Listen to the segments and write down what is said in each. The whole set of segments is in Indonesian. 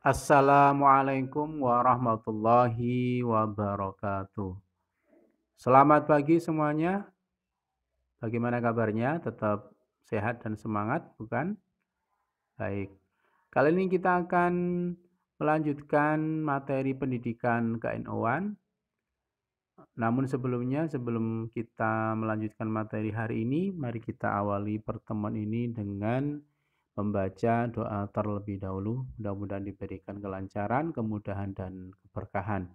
Assalamualaikum warahmatullahi wabarakatuh. Selamat pagi semuanya. Bagaimana kabarnya? Tetap sehat dan semangat, bukan? Baik. Kali ini kita akan melanjutkan materi pendidikan KNO-an. Namun sebelum kita melanjutkan materi hari ini, mari kita awali pertemuan ini dengan membaca doa terlebih dahulu. Mudah-mudahan diberikan kelancaran, kemudahan, dan keberkahan.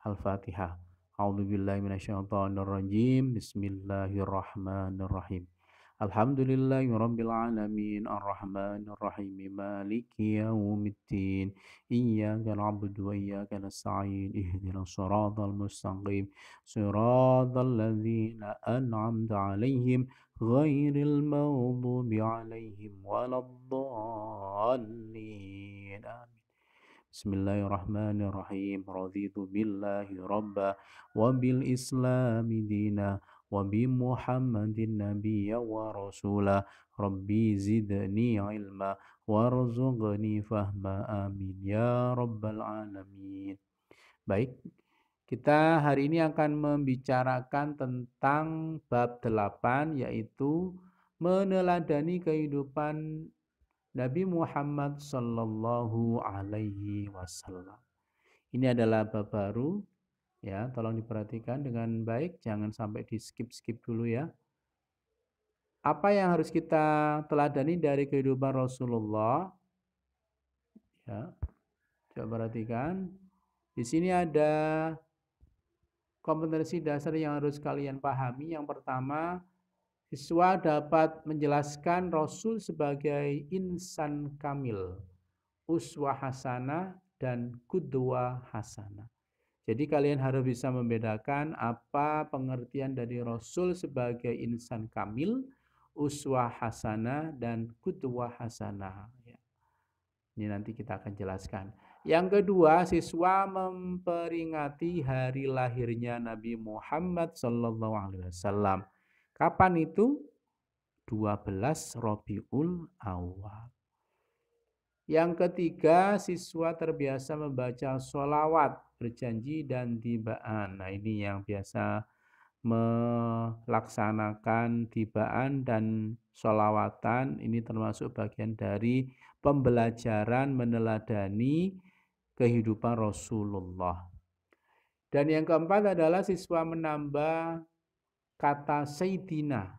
Al-Fatihah. A'udzubillahi minasyaitonirrajim. Bismillahirrahmanirrahim. Alhamdulillahi rabbil alamin arrahmanir rahim maliki yaumiddin iyyaka na'budu wa iyyaka nasta'in ihdinas siratal mustaqim siratal ladzina an'amta 'alaihim ghairil maghdubi 'alaihim waladdallin. Amin. Bismillahirrahmanirrahim. Raditu billahi rabba wa bil islami dina wa bi Muhammadin nabiyya wa rasula. Rabbi zidni ilma warzuqni fahma. Amin ya rabbal alamin. Baik, kita hari ini akan membicarakan tentang bab 8, yaitu meneladani kehidupan Nabi Muhammad Sallallahu Alaihi Wasallam. Ini adalah bab baru, ya. Tolong diperhatikan dengan baik, jangan sampai di skip dulu ya. Apa yang harus kita teladani dari kehidupan Rasulullah? Ya, coba perhatikan. Di sini ada kompetensi dasar yang harus kalian pahami. Yang pertama, siswa dapat menjelaskan Rasul sebagai insan kamil, uswah hasanah, dan qudwah hasanah. Jadi kalian harus bisa membedakan apa pengertian dari Rasul sebagai insan kamil, uswah hasanah, dan qudwah hasanah. Ini nanti kita akan jelaskan. Yang kedua, siswa memperingati hari lahirnya Nabi Muhammad SAW. Kapan itu? 12 Rabiul Awal. Yang ketiga, siswa terbiasa membaca sholawat, berjanji, dan tibaan. Nah, ini yang biasa melaksanakan tibaan dan sholawatan. Ini termasuk bagian dari pembelajaran meneladani kehidupan Rasulullah. Dan yang keempat adalah siswa menambah kata Sayyidina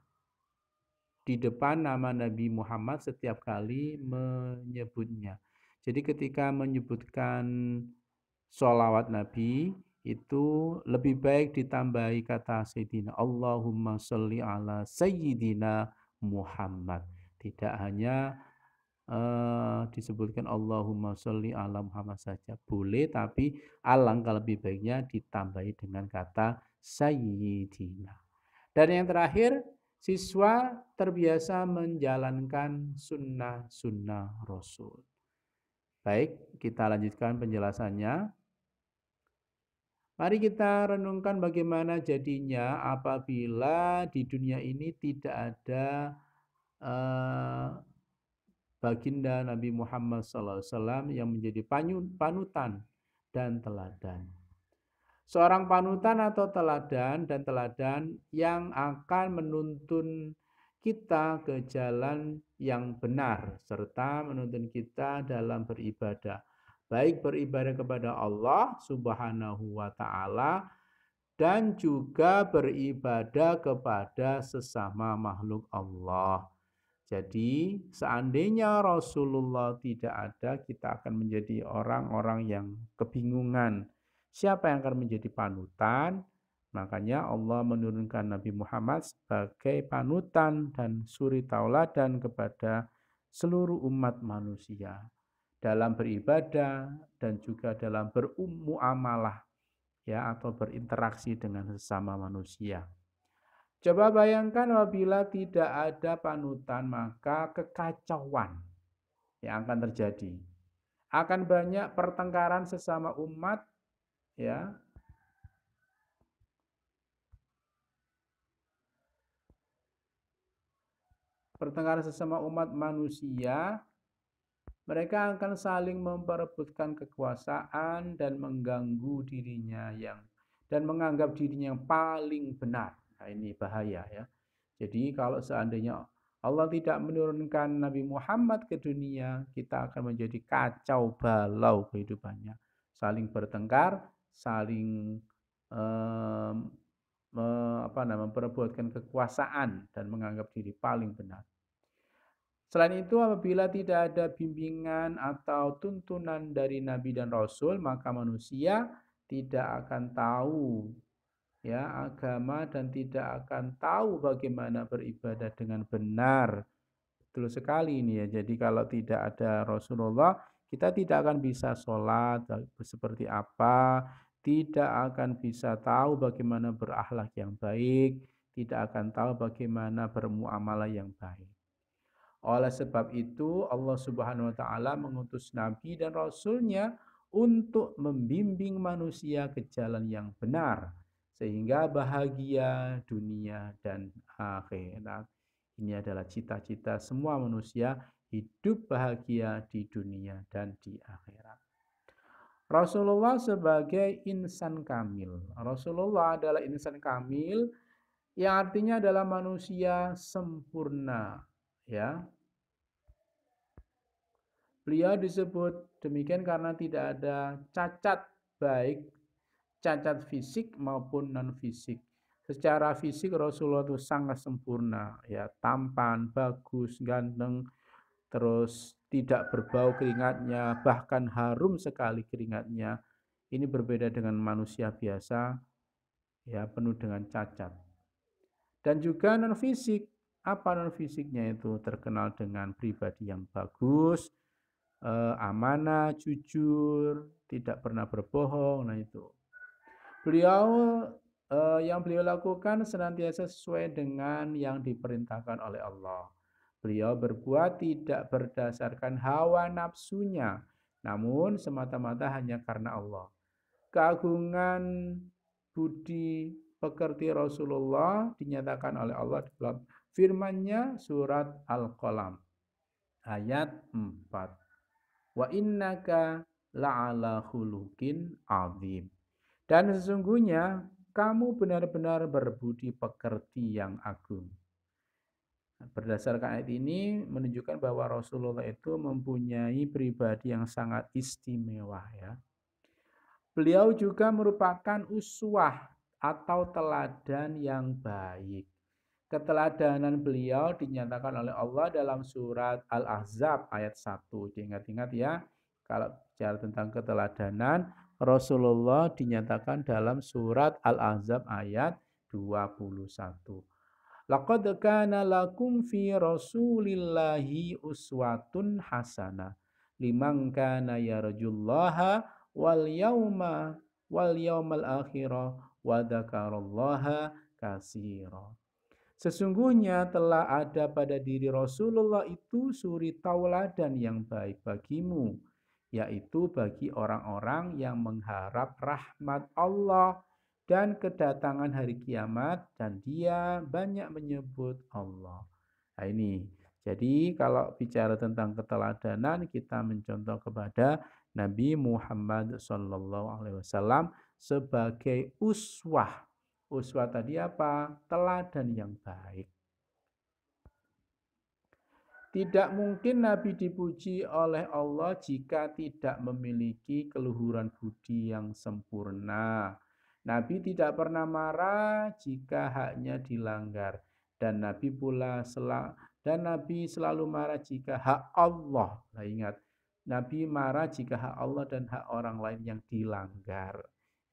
di depan nama Nabi Muhammad setiap kali menyebutnya. Jadi ketika menyebutkan sholawat Nabi, itu lebih baik ditambahi kata Sayyidina. Allahumma sholli ala Sayyidina Muhammad. Tidak hanya disebutkan Allahumma sholli ala Muhammad saja. Boleh, tapi alangkah lebih baiknya ditambahi dengan kata Sayyidina. Dan yang terakhir, siswa terbiasa menjalankan sunnah-sunnah Rasul. Baik, kita lanjutkan penjelasannya. Mari kita renungkan bagaimana jadinya apabila di dunia ini tidak ada baginda Nabi Muhammad SAW yang menjadi panutan dan teladan. Seorang panutan atau teladan yang akan menuntun kita ke jalan yang benar serta menuntun kita dalam beribadah. Baik beribadah kepada Allah Subhanahu wa taala dan juga beribadah kepada sesama makhluk Allah. Jadi, seandainya Rasulullah tidak ada, kita akan menjadi orang-orang yang kebingungan. Siapa yang akan menjadi panutan? Makanya Allah menurunkan Nabi Muhammad sebagai panutan dan suri tauladan kepada seluruh umat manusia dalam beribadah dan juga dalam bermuamalah, ya, atau berinteraksi dengan sesama manusia. Coba bayangkan apabila tidak ada panutan, maka kekacauan yang akan terjadi. Akan banyak pertengkaran sesama umat, ya. Pertengkaran sesama umat manusia Mereka akan saling memperebutkan kekuasaan dan mengganggu dirinya dan menganggap dirinya yang paling benar. Nah, ini bahaya ya. Jadi kalau seandainya Allah tidak menurunkan Nabi Muhammad ke dunia, kita akan menjadi kacau balau kehidupannya. Saling bertengkar, saling eh, memperebutkan kekuasaan dan menganggap diri paling benar. Selain itu, apabila tidak ada bimbingan atau tuntunan dari Nabi dan Rasul, maka manusia tidak akan tahu ya agama dan tidak akan tahu bagaimana beribadah dengan benar. Betul sekali ini ya. Jadi kalau tidak ada Rasulullah, kita tidak akan bisa sholat seperti apa, tidak akan bisa tahu bagaimana berakhlak yang baik, tidak akan tahu bagaimana bermuamalah yang baik. Oleh sebab itu Allah Subhanahu wa taala mengutus nabi dan rasulnya untuk membimbing manusia ke jalan yang benar sehingga bahagia dunia dan akhirat. Ini adalah cita-cita semua manusia, hidup bahagia di dunia dan di akhirat. Rasulullah sebagai insan kamil. Rasulullah adalah insan kamil yang artinya adalah manusia sempurna, ya. Beliau disebut demikian karena tidak ada cacat, baik cacat fisik maupun non fisik. Secara fisik Rasulullah itu sangat sempurna, ya, tampan, bagus, ganteng, terus tidak berbau keringatnya, bahkan harum sekali keringatnya. Ini berbeda dengan manusia biasa, ya, penuh dengan cacat. Dan juga non fisik. Apa non fisiknya itu? Terkenal dengan pribadi yang bagus, amanah, jujur, tidak pernah berbohong. Nah itu. Beliau yang beliau lakukan senantiasa sesuai dengan yang diperintahkan oleh Allah. Beliau berbuat tidak berdasarkan hawa nafsunya, namun semata-mata hanya karena Allah. Keagungan budi pekerti Rasulullah dinyatakan oleh Allah dalam firman-Nya surat Al-Qalam ayat 4. Wa innaka la'ala khuluqin azim. Dan sesungguhnya kamu benar-benar berbudi pekerti yang agung. Berdasarkan ayat ini menunjukkan bahwa Rasulullah itu mempunyai pribadi yang sangat istimewa ya. Beliau juga merupakan uswah atau teladan yang baik. Keteladanan beliau dinyatakan oleh Allah dalam surat Al-Ahzab ayat 1. Diingat-ingat ya, kalau bicara tentang keteladanan, Rasulullah dinyatakan dalam surat Al-Ahzab ayat 21. Laqad kana lakum fi Rasulillahi uswatun hasanah liman kana yarjullaha wal yaumal akhirah wa dzakarallaha katsira. Sesungguhnya telah ada pada diri Rasulullah itu suri tauladan yang baik bagimu, yaitu bagi orang-orang yang mengharap rahmat Allah dan kedatangan hari kiamat dan dia banyak menyebut Allah. Nah ini, jadi kalau bicara tentang keteladanan kita mencontoh kepada Nabi Muhammad SAW sebagai uswah. Uswah tadi apa? Teladan yang baik. Tidak mungkin Nabi dipuji oleh Allah jika tidak memiliki keluhuran budi yang sempurna. Nabi tidak pernah marah jika haknya dilanggar dan Nabi selalu marah jika hak Allah. Nah, ingat, Nabi marah jika hak Allah dan hak orang lain yang dilanggar.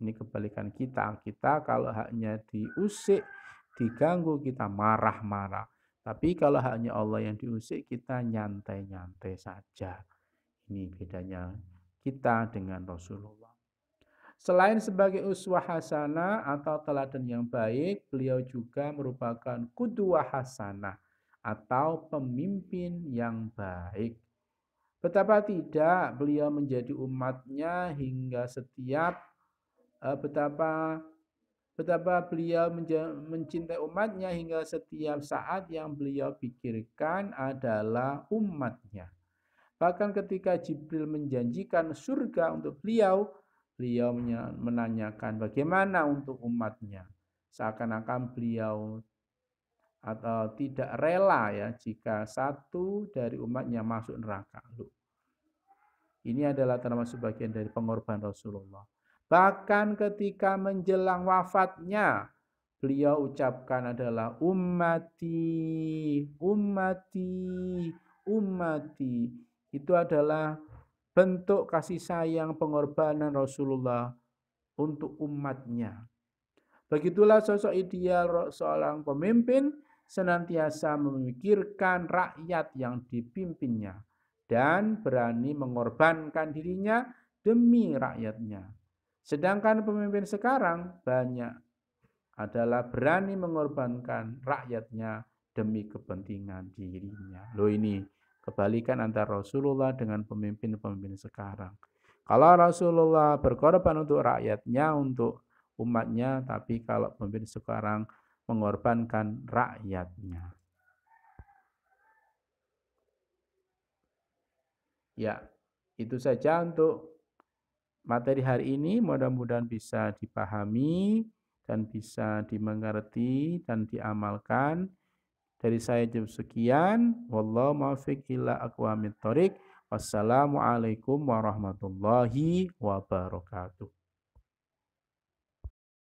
Ini kebalikan kita. Kita kalau haknya diusik, diganggu, kita marah-marah. Tapi kalau haknya Allah yang diusik, kita nyantai-nyantai saja. Ini bedanya kita dengan Rasulullah. Selain sebagai uswah hasanah atau teladan yang baik, beliau juga merupakan qudwah hasanah atau pemimpin yang baik. Betapa tidak beliau menjadi umatnya hingga betapa beliau mencintai umatnya hingga setiap saat yang beliau pikirkan adalah umatnya. Bahkan ketika Jibril menjanjikan surga untuk beliau, beliau menanyakan bagaimana untuk umatnya. Seakan-akan beliau atau tidak rela ya jika satu dari umatnya masuk neraka. Loh, ini adalah termasuk bagian dari pengorbanan Rasulullah. Bahkan ketika menjelang wafatnya, beliau ucapkan adalah ummati, ummati, ummati. Itu adalah bentuk kasih sayang pengorbanan Rasulullah untuk umatnya. Begitulah sosok ideal seorang pemimpin senantiasa memikirkan rakyat yang dipimpinnya dan berani mengorbankan dirinya demi rakyatnya. Sedangkan pemimpin sekarang banyak adalah berani mengorbankan rakyatnya demi kepentingan dirinya. Loh, ini kebalikan antara Rasulullah dengan pemimpin-pemimpin sekarang. Kalau Rasulullah berkorban untuk rakyatnya, untuk umatnya, tapi kalau pemimpin sekarang mengorbankan rakyatnya. Ya, itu saja untuk materi hari ini. Mudah-mudahan bisa dipahami dan bisa dimengerti dan diamalkan. Dari saya jam sekian. Wallahu muwaffiq ila aqwamit thoriq. Wassalamualaikum warahmatullahi wabarakatuh.